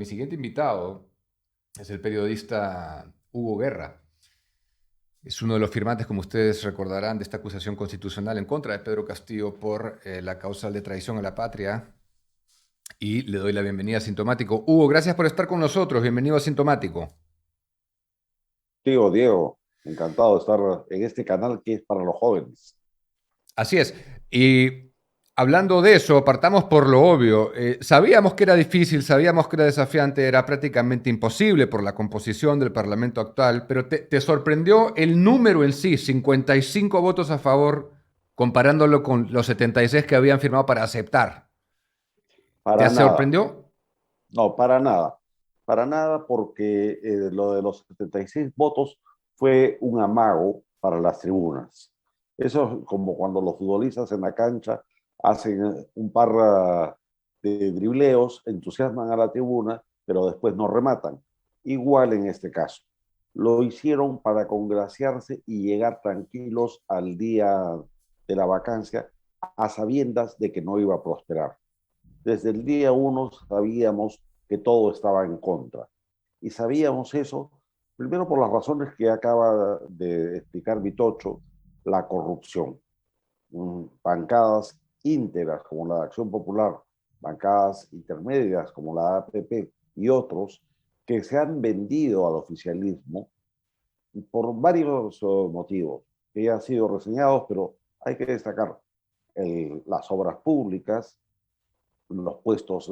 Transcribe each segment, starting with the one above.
mi siguiente invitado es el periodista Hugo Guerra. Es uno de los firmantes, como ustedes recordarán, de esta acusación constitucional en contra de Pedro Castillo por la causal de traición a la patria. Y le doy la bienvenida a Sintomático. Hugo, gracias por estar con nosotros. Bienvenido a Sintomático. Tío Diego, encantado de estar en este canal que es para los jóvenes. Así es. Y hablando de eso, partamos por lo obvio. Sabíamos que era difícil, sabíamos que era desafiante, era prácticamente imposible por la composición del Parlamento actual, pero te sorprendió el número en sí, 55 votos a favor, comparándolo con los 76 que habían firmado para aceptar. ¿Te Para nada, sorprendió? no, para nada porque lo de los 76 votos fue un amago para las tribunas. Eso es como cuando los futbolistas en la cancha hacen un par de dribleos, entusiasman a la tribuna, pero después no rematan. Igual en este caso. Lo hicieron para congraciarse y llegar tranquilos al día de la vacancia a sabiendas de que no iba a prosperar. Desde el día uno sabíamos que todo estaba en contra. Y sabíamos eso, primero por las razones que acaba de explicar Vitocho, la corrupción. Bancadas íntegras como la de Acción Popular, bancadas intermedias como la APP y otros que se han vendido al oficialismo por varios motivos que ya han sido reseñados, pero hay que destacar las obras públicas, los puestos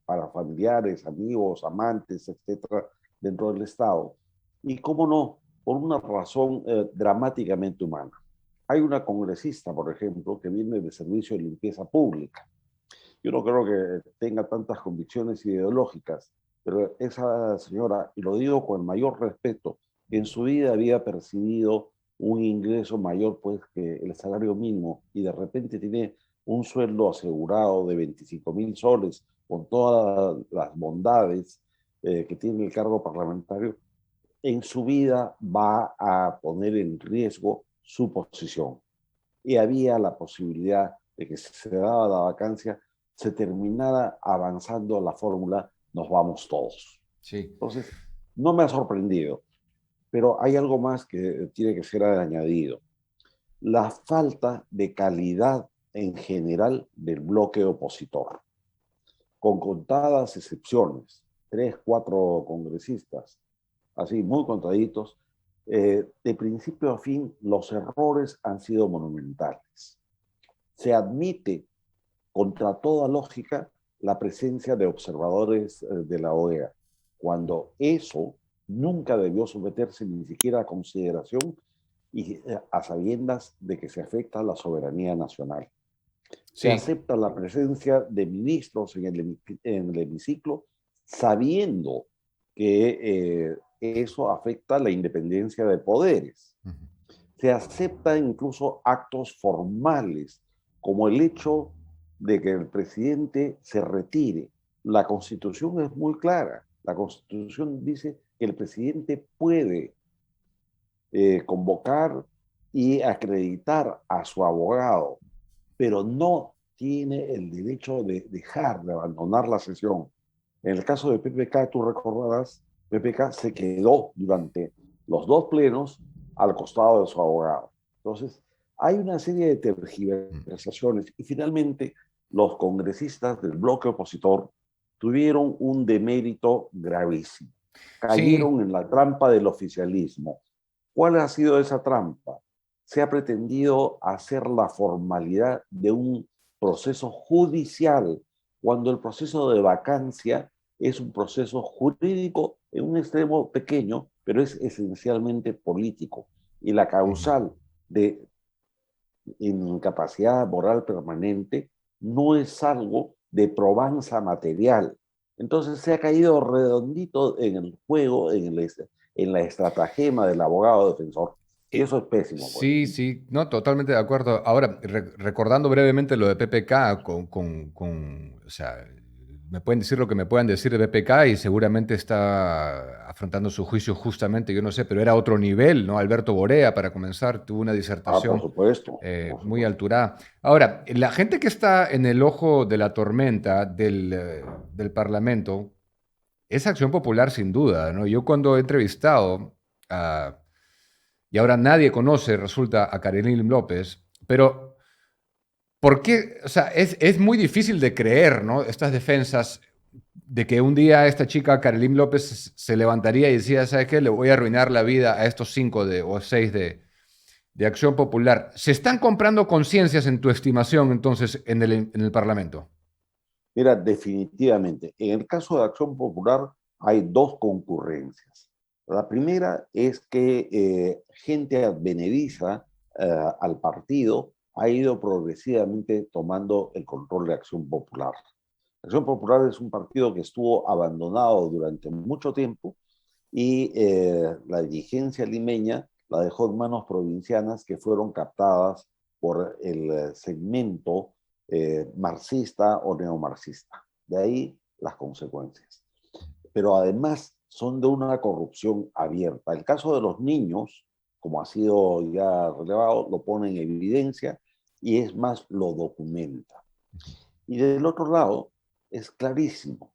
para familiares, amigos, amantes, etcétera, dentro del Estado. Y cómo no, por una razón dramáticamente humana. Hay una congresista, por ejemplo, que viene de servicio de limpieza pública. Yo no creo que tenga tantas convicciones ideológicas, pero esa señora, y lo digo con el mayor respeto, en su vida había percibido un ingreso mayor pues que el salario mínimo y de repente tiene un sueldo asegurado de 25.000 soles con todas las bondades que tiene el cargo parlamentario, en su vida va a poner en riesgo su posición. Y había la posibilidad de que si se daba la vacancia, se terminara avanzando la fórmula nos vamos todos. Sí. Entonces, no me ha sorprendido, pero hay algo más que tiene que ser añadido. La falta de calidad en general del bloque opositor, con contadas excepciones, tres, cuatro congresistas, así muy contaditos, de principio a fin los errores han sido monumentales. Se admite contra toda lógica la presencia de observadores de la OEA, cuando eso nunca debió someterse ni siquiera a consideración y a sabiendas de que se afecta a la soberanía nacional. Se Sí, acepta la presencia de ministros en el hemiciclo sabiendo que eso afecta la independencia de poderes. Se acepta incluso actos formales, como el hecho de que el presidente se retire. La Constitución es muy clara. La Constitución dice que el presidente puede convocar y acreditar a su abogado, pero no tiene el derecho de dejar de abandonar la sesión. En el caso de PPK, tú recordarás, PPK se quedó durante los dos plenos al costado de su abogado. Entonces, hay una serie de tergiversaciones y finalmente los congresistas del bloque opositor tuvieron un demérito gravísimo. sí, Cayeron en la trampa del oficialismo. ¿Cuál ha sido esa trampa? Se ha pretendido hacer la formalidad de un proceso judicial, cuando el proceso de vacancia es un proceso jurídico en un extremo pequeño, pero es esencialmente político. Y la causal de incapacidad moral permanente no es algo de probanza material. Entonces se ha caído redondito en el juego, en la estratagema del abogado defensor. Y eso es pésimo, pues. sí, sí, no, totalmente de acuerdo. Ahora, recordando brevemente lo de PPK, o sea, me pueden decir lo que me puedan decir de PPK y seguramente está afrontando su juicio justamente, yo no sé, pero era otro nivel, ¿no? Alberto Borea, para comenzar, tuvo una Ah, por disertación supuesto, por muy supuesto. alturada. Ahora, la gente que está en el ojo de la tormenta del Parlamento, es Acción Popular sin duda, ¿no? Yo cuando he entrevistado a, y ahora nadie conoce, resulta, a Carolyn López, pero ¿por qué? O sea, es muy difícil de creer, ¿no? Estas defensas de que un día esta chica, Carolyn López, se levantaría y decía, ¿sabes qué? Le voy a arruinar la vida a estos cinco o seis de Acción Popular. ¿Se están comprando conciencias en tu estimación entonces en el Parlamento? Mira, definitivamente, en el caso de Acción Popular hay dos concurrencias. La primera es que gente advenediza al partido ha ido progresivamente tomando el control de Acción Popular. Acción Popular es un partido que estuvo abandonado durante mucho tiempo y la dirigencia limeña la dejó en manos provincianas que fueron captadas por el segmento marxista o neomarxista. De ahí las consecuencias. Pero además son de una corrupción abierta. El caso de los niños, como ha sido ya relevado, lo pone en evidencia y es más, lo documenta. Y del otro lado, es clarísimo.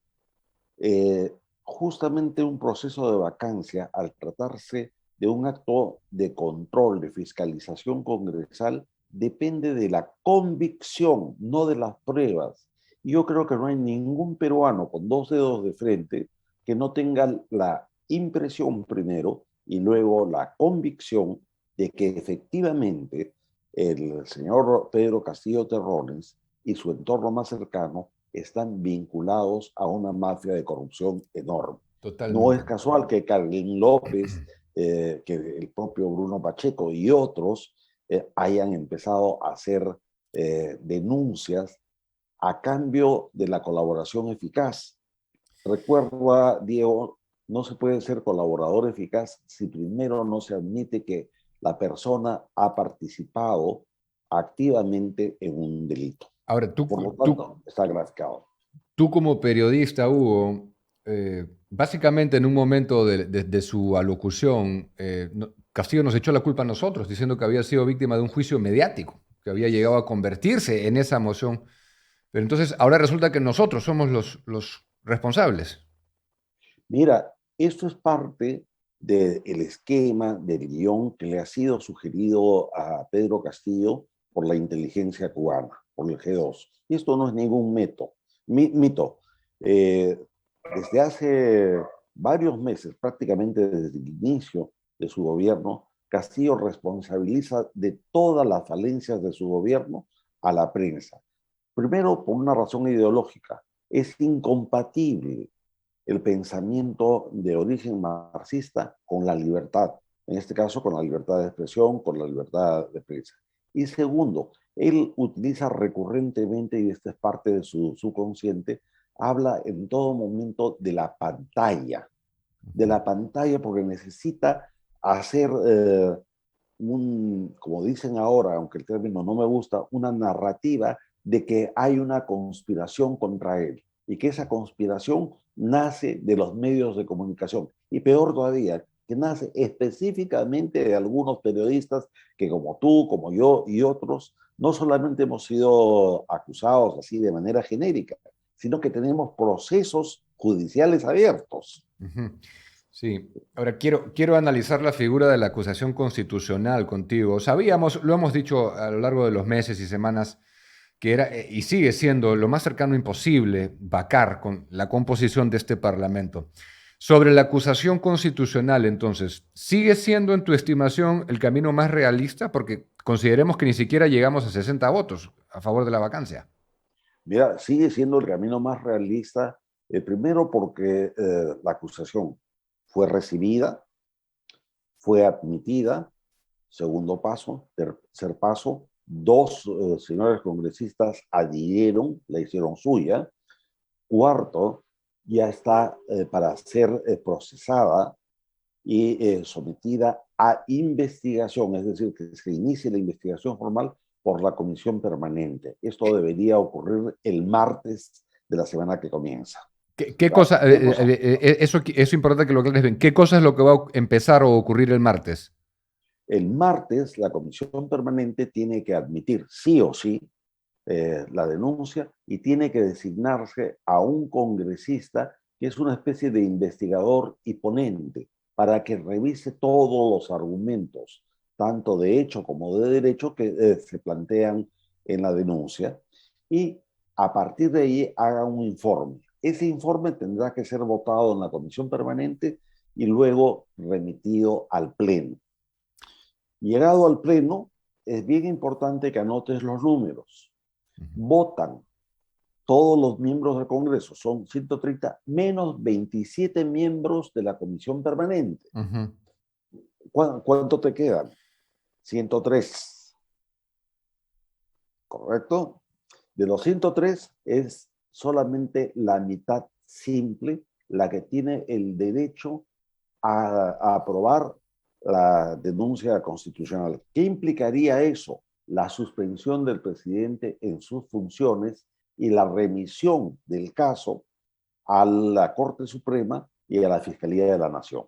Eh, Justamente un proceso de vacancia, al tratarse de un acto de control, de fiscalización congresal, depende de la convicción, no de las pruebas. Y yo creo que no hay ningún peruano con dos dedos de frente que no tenga la impresión primero y luego la convicción de que efectivamente el señor Pedro Castillo Terrones y su entorno más cercano están vinculados a una mafia de corrupción enorme. No es Totalmente. casual que Carlín López, que el propio Bruno Pacheco y otros hayan empezado a hacer denuncias a cambio de la colaboración eficaz. Recuerda, Diego, no se puede ser colaborador eficaz si primero no se admite que la persona ha participado activamente en un delito. Ahora, Por lo tanto, está graficado. tú como periodista, Hugo, básicamente en un momento de su alocución, Castillo nos echó la culpa a nosotros, diciendo que había sido víctima de un juicio mediático, que había llegado a convertirse en esa moción. Pero entonces ahora resulta que nosotros somos los responsables. Mira, esto es parte del esquema, del guión que le ha sido sugerido a Pedro Castillo por la inteligencia cubana, por el G2. Y esto no es ningún mito. Eh, Desde hace varios meses, prácticamente desde el inicio de su gobierno, Castillo responsabiliza de todas las falencias de su gobierno a la prensa. Primero, por una razón ideológica. Es incompatible el pensamiento de origen marxista con la libertad, en este caso con la libertad de expresión, con la libertad de prensa. Y segundo, él utiliza recurrentemente, y esta es parte de su subconsciente, habla en todo momento de la pantalla porque necesita hacer como dicen ahora, aunque el término no me gusta, una narrativa de que hay una conspiración contra él y que esa conspiración nace de los medios de comunicación. Y peor todavía, que nace específicamente de algunos periodistas que como tú, como yo y otros, no solamente hemos sido acusados así de manera genérica, sino que tenemos procesos judiciales abiertos. Ujú. Sí, ahora quiero analizar la figura de la acusación constitucional contigo. Sabíamos, lo hemos dicho a lo largo de los meses y semanas, que era y sigue siendo lo más cercano imposible vacar con la composición de este Parlamento. Sobre la acusación constitucional, entonces, ¿sigue siendo en tu estimación el camino más realista? Porque consideremos que ni siquiera llegamos a 60 votos a favor de la vacancia. Mira, sigue siendo el camino más realista, primero porque la acusación fue recibida, fue admitida, segundo paso, tercer paso, dos señores congresistas adhirieron, la hicieron suya, cuarto, ya está para ser procesada y sometida a investigación, es decir, que se inicie la investigación formal por la comisión permanente. Esto debería ocurrir el martes de la semana que comienza. ¿Qué cosa, ¿Qué cosa? eso es importante que lo aclares bien, ¿qué cosa es lo que va a empezar o ocurrir el martes? El martes la comisión permanente tiene que admitir sí o sí la denuncia y tiene que designarse a un congresista que es una especie de investigador y ponente, para que revise todos los argumentos, tanto de hecho como de derecho, que se plantean en la denuncia, y a partir de ahí haga un informe. Ese informe tendrá que ser votado en la comisión permanente y luego remitido al Pleno. Llegado al Pleno, es bien importante que anotes los números. Votan todos los miembros del Congreso, son 130 menos 27 miembros de la comisión permanente. ¿Cuánto te quedan? 103. ¿Correcto? De los 103 es solamente la mitad simple la que tiene el derecho a aprobar la denuncia constitucional. ¿Qué implicaría eso? La suspensión del presidente en sus funciones y la remisión del caso a la Corte Suprema y a la Fiscalía de la Nación.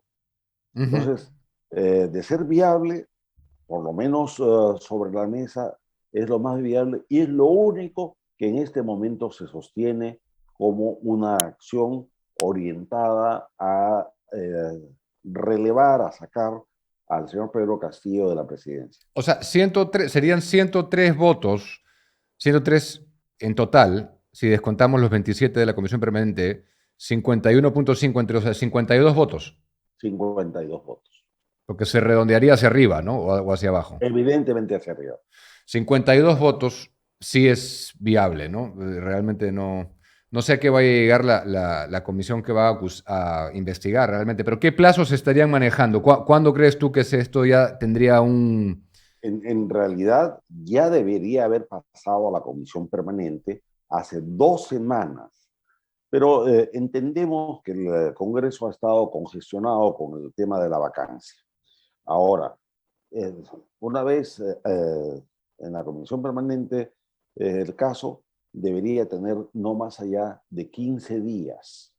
Entonces, de ser viable, por lo menos sobre la mesa, es lo más viable y es lo único que en este momento se sostiene como una acción orientada a relevar, a sacar al señor Pedro Castillo de la presidencia. O sea, 103, serían 103 votos, 103 en total, si descontamos los 27 de la Comisión Permanente, 51.5 entre, o sea, 52 votos. 52 votos. Lo que se redondearía hacia arriba, ¿no? O hacia abajo. Evidentemente hacia arriba. 52 votos sí es viable, ¿no? Realmente no sé a qué va a llegar la comisión que va a investigar realmente, pero ¿qué plazos estarían manejando? ¿Cuándo crees tú que esto ya tendría un... En realidad ya debería haber pasado a la comisión permanente hace 2 semanas, pero entendemos que el Congreso ha estado congestionado con el tema de la vacancia. Ahora, una vez en la comisión permanente, el caso debería tener no más allá de 15 días.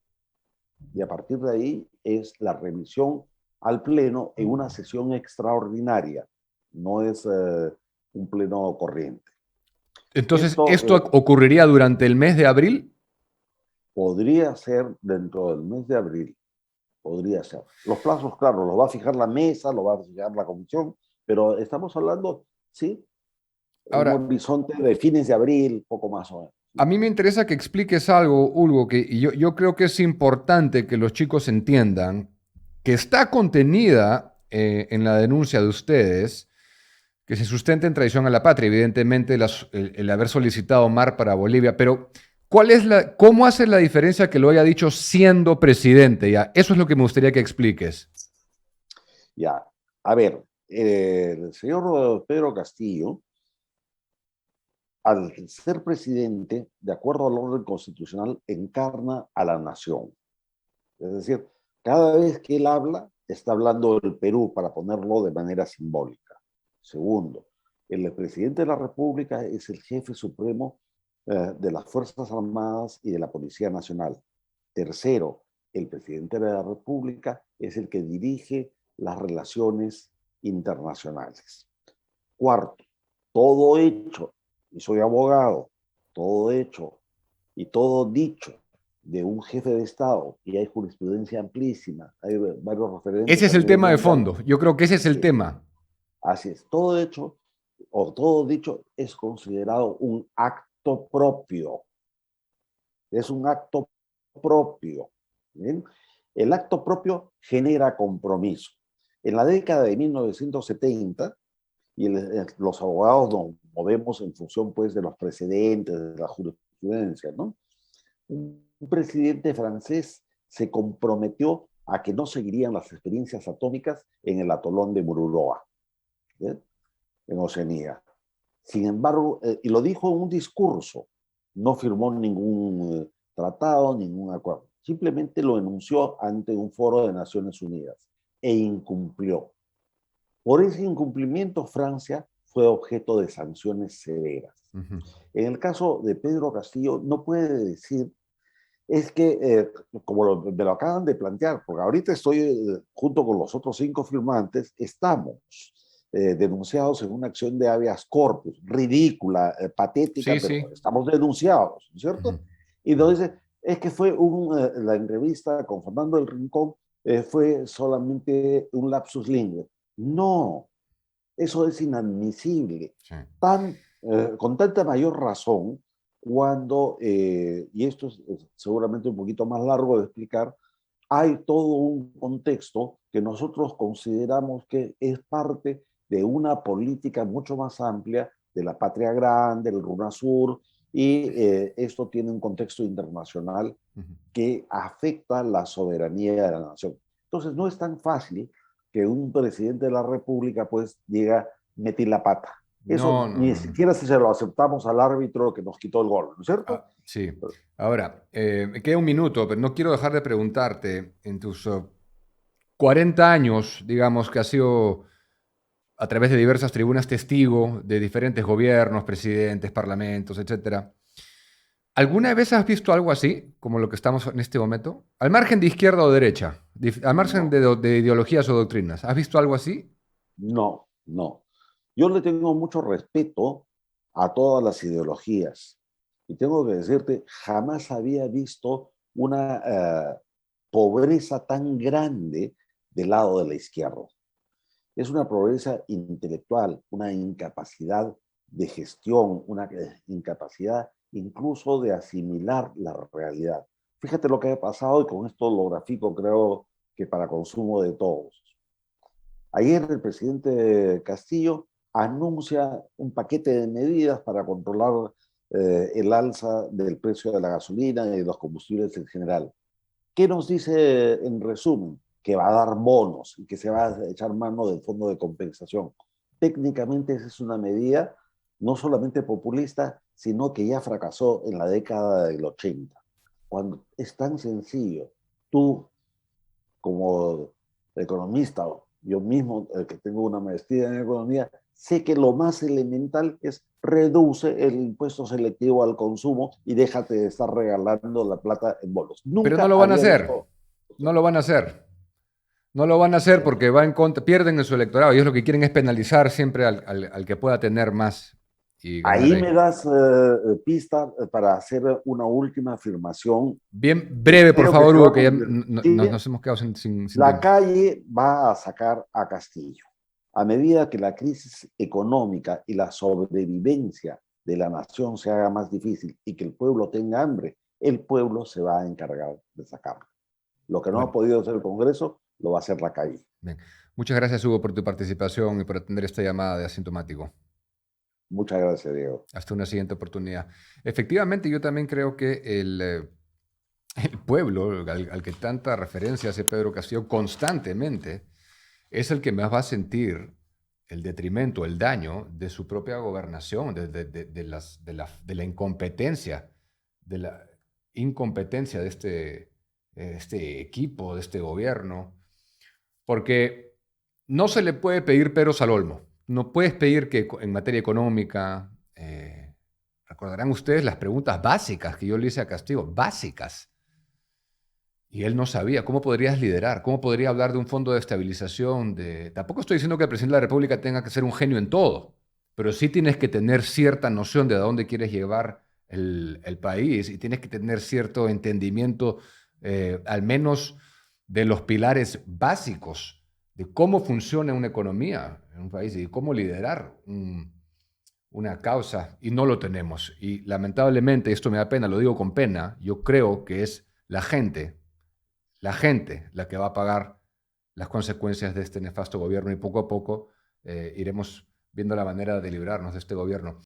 Y a partir de ahí es la remisión al Pleno en una sesión extraordinaria. No es un pleno corriente. Entonces, ¿esto ocurriría durante el mes de abril? Podría ser dentro del mes de abril. Podría ser. Los plazos, claro, los va a fijar la mesa, los va a fijar la comisión, pero estamos hablando, sí, Ahora, un horizonte de fines de abril, poco más o menos. A mí me interesa que expliques algo, Ulgo, que yo creo que es importante que los chicos entiendan que está contenida en la denuncia de ustedes, que se sustenta en traición a la patria, evidentemente el haber solicitado mar para Bolivia, pero ¿cómo hace la diferencia que lo haya dicho siendo presidente? Ya, eso es lo que me gustaría que expliques. Ya, a ver, el señor Pedro Castillo, al ser presidente, de acuerdo al orden constitucional, encarna a la nación. Es decir, cada vez que él habla, está hablando del Perú, para ponerlo de manera simbólica. Segundo, el presidente de la República es el jefe supremo de las Fuerzas Armadas y de la Policía Nacional. Tercero, el presidente de la República es el que dirige las relaciones internacionales. Cuarto, todo hecho, y soy abogado, todo hecho y todo dicho de un jefe de Estado, y hay jurisprudencia amplísima, hay varios referentes. Ese es el tema de fondo. Yo creo que ese es el tema. Así es, todo hecho o todo dicho es considerado un acto propio. Es un acto propio. ¿Bien? El acto propio genera compromiso. En la década de 1970, y los abogados nos movemos en función pues, de los precedentes, de la jurisprudencia, ¿no? Un presidente francés se comprometió a que no seguirían las experiencias atómicas en el atolón de Mururoa, ¿bien? En Oceanía. Sin embargo, y lo dijo en un discurso, no firmó ningún tratado, ningún acuerdo. Simplemente lo enunció ante un foro de Naciones Unidas e incumplió. Por ese incumplimiento, Francia fue objeto de sanciones severas. En el caso de Pedro Castillo, no puede decir, es que, como me lo acaban de plantear, porque ahorita estoy, junto con los otros 5 firmantes, estamos denunciados en una acción de habeas corpus, ridícula, patética, Sí, pero sí. estamos denunciados, ¿cierto? Y entonces Es que fue la entrevista con Fernando del Rincón fue solamente un lapsus linguae. No, eso es inadmisible. Sí. Con tanta mayor razón cuando, y esto es seguramente un poquito más largo de explicar, hay todo un contexto que nosotros consideramos que es parte de una política mucho más amplia de la patria grande, el RUNASUR, y esto tiene un contexto internacional Ujú. que afecta la soberanía de la nación. Entonces, no es tan fácil que un presidente de la República pues diga, metí la pata. Eso No, no, ni no, no. siquiera si se lo aceptamos al árbitro que nos quitó el gol, ¿no es cierto? Sí. Ahora, me queda un minuto, pero no quiero dejar de preguntarte, en tus 40 años, digamos, que has sido a través de diversas tribunas testigo de diferentes gobiernos, presidentes, parlamentos, etcétera. ¿Alguna vez has visto algo así, como lo que estamos en este momento? Al margen de izquierda o derecha, al margen No, de ideologías o doctrinas, ¿has visto algo así? no, no. Yo le tengo mucho respeto a todas las ideologías. Y tengo que decirte, jamás había visto una pobreza tan grande del lado de la izquierda. Es una pobreza intelectual, una incapacidad de gestión, una incapacidad incluso de asimilar la realidad. Fíjate lo que ha pasado y con esto lo grafico creo que para consumo de todos. Ayer el presidente Castillo anuncia un paquete de medidas para controlar el alza del precio de la gasolina y de los combustibles en general. ¿Qué nos dice en resumen? Que va a dar bonos y que se va a echar mano del fondo de compensación. Técnicamente esa es una medida no solamente populista, sino que ya fracasó en la década del 80. Cuando es tan sencillo, tú como economista, yo mismo que tengo una maestría en economía, sé que lo más elemental es reduce el impuesto selectivo al consumo y déjate de estar regalando la plata en bonos. Pero no Nunca lo van a había hacer. visto. No lo van a hacer. No lo van a hacer porque va en contra, pierden en su electorado. Ellos lo que quieren es penalizar siempre al que pueda tener más y ganar Ahí ahí. me das pista para hacer una última afirmación Bien que breve, por creo que favor, se va Hugo, a que ya cumplir. Sí, nos hemos quedado sin la tiempo. calle va a sacar a Castillo. A medida que la crisis económica y la sobrevivencia de la nación se haga más difícil y que el pueblo tenga hambre, el pueblo se va a encargar de sacarlo. Lo que no ha Bueno, podido hacer el Congreso, lo va a hacer la calle. bien. Muchas gracias, Hugo, por tu participación y por atender esta llamada de Asintomático. Muchas gracias, Diego. Hasta una siguiente oportunidad. Efectivamente, yo también creo que el pueblo al que tanta referencia hace Pedro Castillo constantemente es el que más va a sentir el detrimento, el daño de su propia gobernación, de la incompetencia, de la incompetencia de este equipo, de este gobierno, porque no se le puede pedir peros al olmo. No puedes pedir que en materia económica, recordarán ustedes las preguntas básicas que yo le hice a Castillo, básicas. Y él no sabía cómo podrías liderar, cómo podría hablar de un fondo de estabilización. Tampoco estoy diciendo que el presidente de la República tenga que ser un genio en todo, pero sí tienes que tener cierta noción de a dónde quieres llevar el país y tienes que tener cierto entendimiento, al menos de los pilares básicos de cómo funciona una economía en un país y cómo liderar una causa. Y no lo tenemos. Y lamentablemente, esto me da pena, lo digo con pena, yo creo que es la gente la que va a pagar las consecuencias de este nefasto gobierno y poco a poco iremos viendo la manera de librarnos de este gobierno.